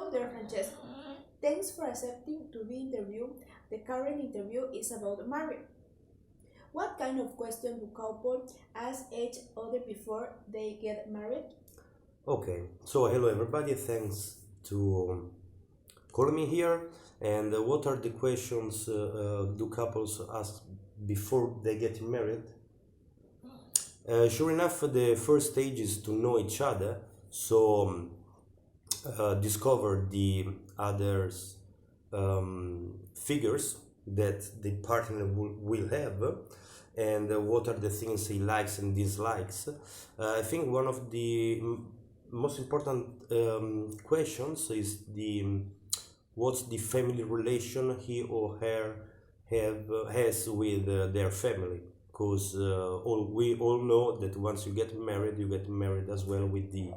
Hello there, Francesco. Thanks for accepting to be interviewed. The current interview is about marriage. What kind of question do couples ask each other before they get married? Okay, so hello everybody, thanks to calling me here. And what are the questions do couples ask before they get married? Sure enough, the first stage is to know each other, so discover the other's figures that the partner will have, and what are the things he likes and dislikes. I think one of the most important questions is the what's the family relation he or her has with their family, because we all know that once you get married as well with the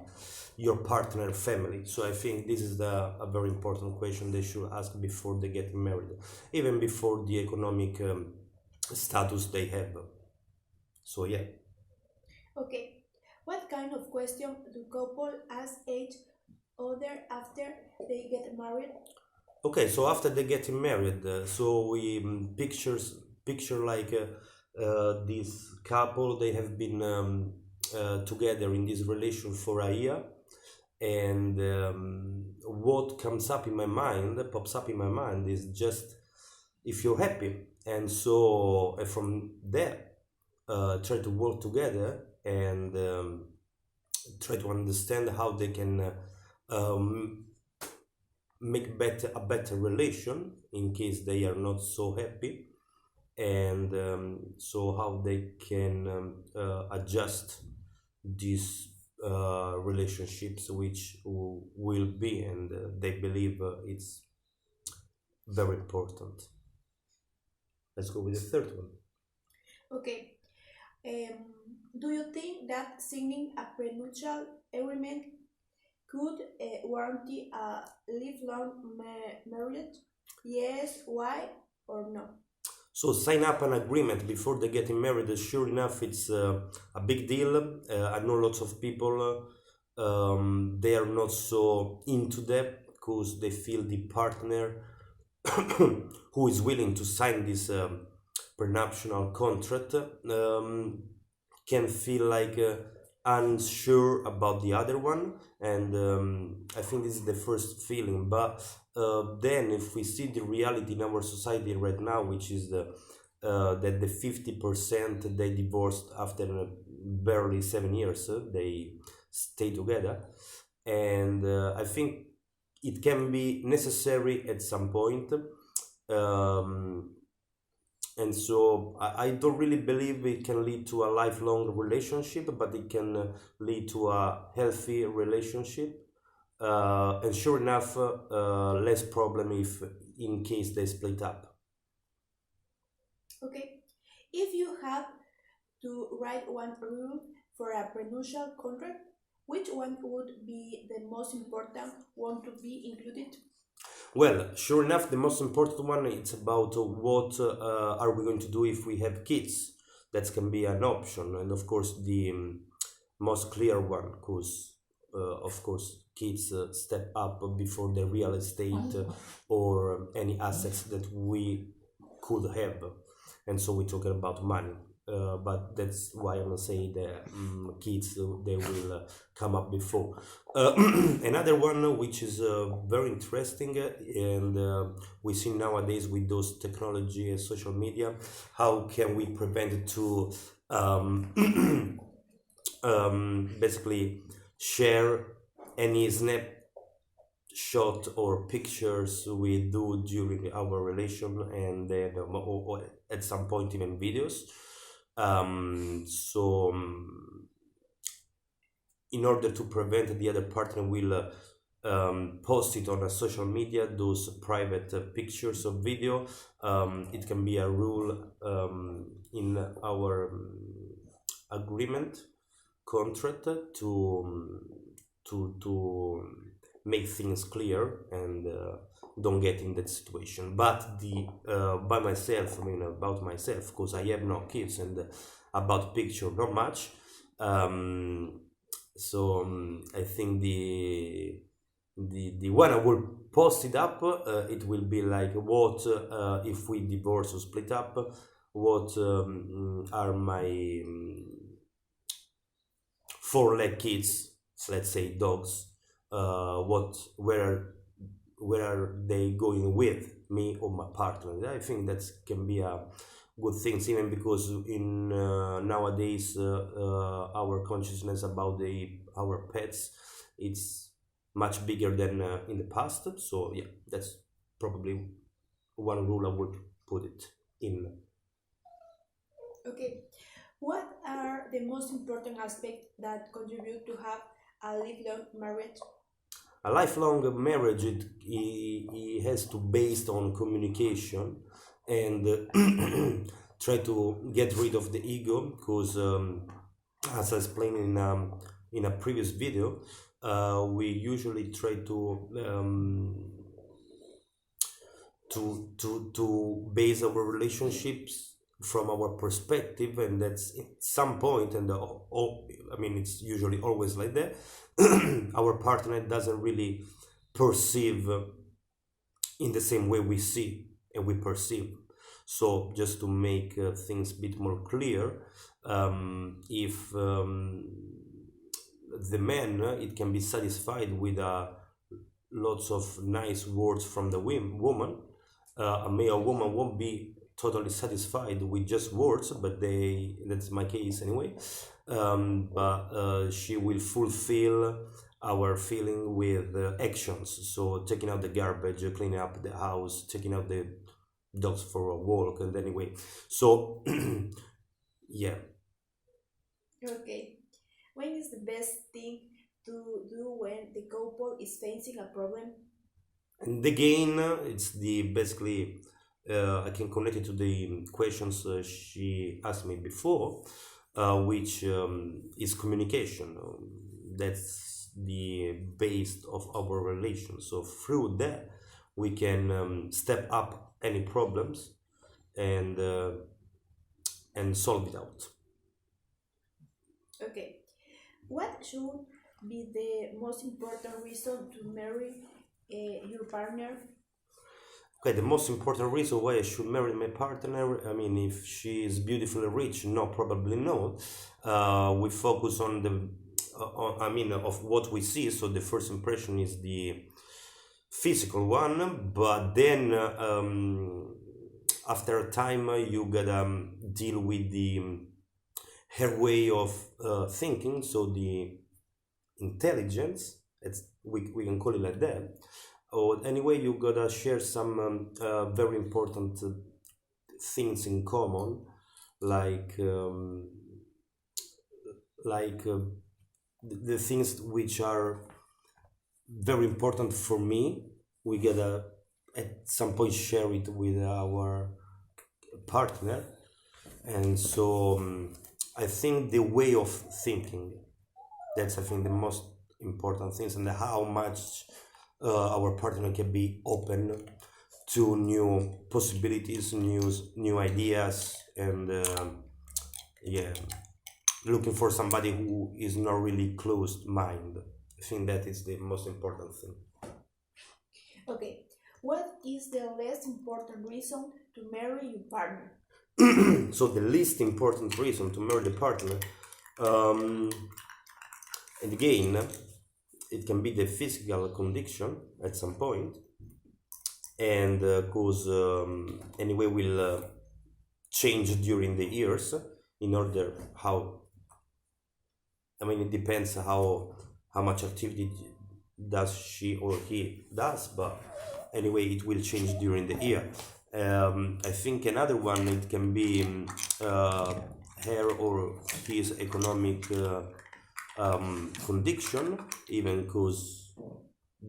your partner family. So I think this is a very important question they should ask before they get married, even before the economic status they have. So yeah. Okay. What kind of question do couples ask each other after they get married? Okay, so after they get married, so we picture like this couple. They have been together in this relation for a year, and what pops up in my mind, is just if you're happy, and so from there, try to work together and try to understand how they can um, make a better relation in case they are not so happy, and so how they can adjust these relationships, which will be, and they believe it's very important. Let's go with the third one. Okay. Do you think that signing a prenuptial agreement could warranty a lifelong marriage? Yes, why or no? So sign up an agreement before they getting married. Sure enough, it's a big deal. I know lots of people. They are not so into that because they feel the partner who is willing to sign this prenuptial contract can feel like unsure about the other one, and I think this is the first feeling. But then, if we see the reality in our society right now, which is that the 50% they divorced after barely 7 years, they stay together, and I think it can be necessary at some point. Um, and so I don't really believe it can lead to a lifelong relationship, but it can lead to a healthy relationship. And sure enough, less problem if in case they split up. Okay. If you had to write one rule for a prenuptial contract, which one would be the most important one to be included? Well, sure enough, the most important one it's about what are we going to do if we have kids. That can be an option, and of course the most clear one, because of course kids step up before the real estate or any assets that we could have, and so we're talking about money. But that's why I'm gonna say the kids they will come up before. Uh, Another one which is very interesting, and we see nowadays with those technology and social media, how can we prevent it to basically share any snapshot or pictures we do during our relation, and then or at some point even videos. So in order to prevent the other partner will post it on a social media, those private pictures or video, it can be a rule in our agreement contract to make things clear, and don't get in that situation. But the by myself, I mean about myself, because I have no kids, and about picture not much. So I think the one I will post it up. It will be like what if we divorce or split up. What are my four-leg kids? Let's say dogs. What where are they going with me or my partner? I think that can be a good thing, even because in nowadays our consciousness about the our pets it's much bigger than in the past. So yeah, that's probably one rule I would put it in. Okay. What are the most important aspects that contribute to have a lifelong marriage? A lifelong marriage it has to based on communication and try to get rid of the ego because as I explained in a previous video, we usually try to base our relationships from our perspective, and that's at some point, and I mean it's usually always like that. Our partner doesn't really perceive in the same way we see and we perceive. So just to make things a bit more clear, if the man it can be satisfied with lots of nice words from the woman, a male woman won't be totally satisfied with just words, but that's my case anyway. But she will fulfill our feeling with actions. So taking out the garbage, cleaning up the house, taking out the dogs for a walk, and anyway. So yeah, Okay. When is the best thing to do when the couple is facing a problem? and again, it's the basically I can connect it to the questions she asked me before, which is communication. That's the base of our relation. So through that, we can step up any problems and solve it out. Okay. What should be the most important reason to marry your partner? Okay, the most important reason why I should marry my partner, I mean, if she is beautifully rich, no, probably no. We focus on I mean, of what we see. So the first impression is the physical one, but then after a time, you gotta deal with the her way of thinking. So the intelligence, we can call it like that. Or anyway, you gotta share some very important things in common, like like uh, the things which are very important for me. We gotta at some point share it with our partner, and so I think the way of thinking, that's I think the most important things, and how much our partner can be open to new possibilities, new ideas, and yeah, looking for somebody who is not really closed mind. I think that is the most important thing. Okay. What is the least important reason to marry your partner? So the least important reason to marry the partner, um, and again, it can be the physical condition at some point, and cause anyway will change during the years in order how, I mean, it depends how much activity does she or he does, but anyway, it will change during the year. I think another one it can be her or his economic condition, even because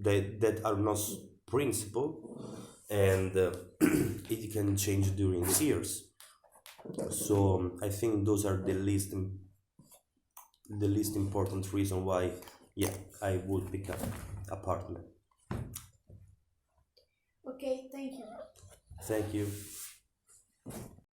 that are not principle, and it can change during the years. So I think those are the least important reason why, yeah, I would become a partner. Okay, thank you. Thank you.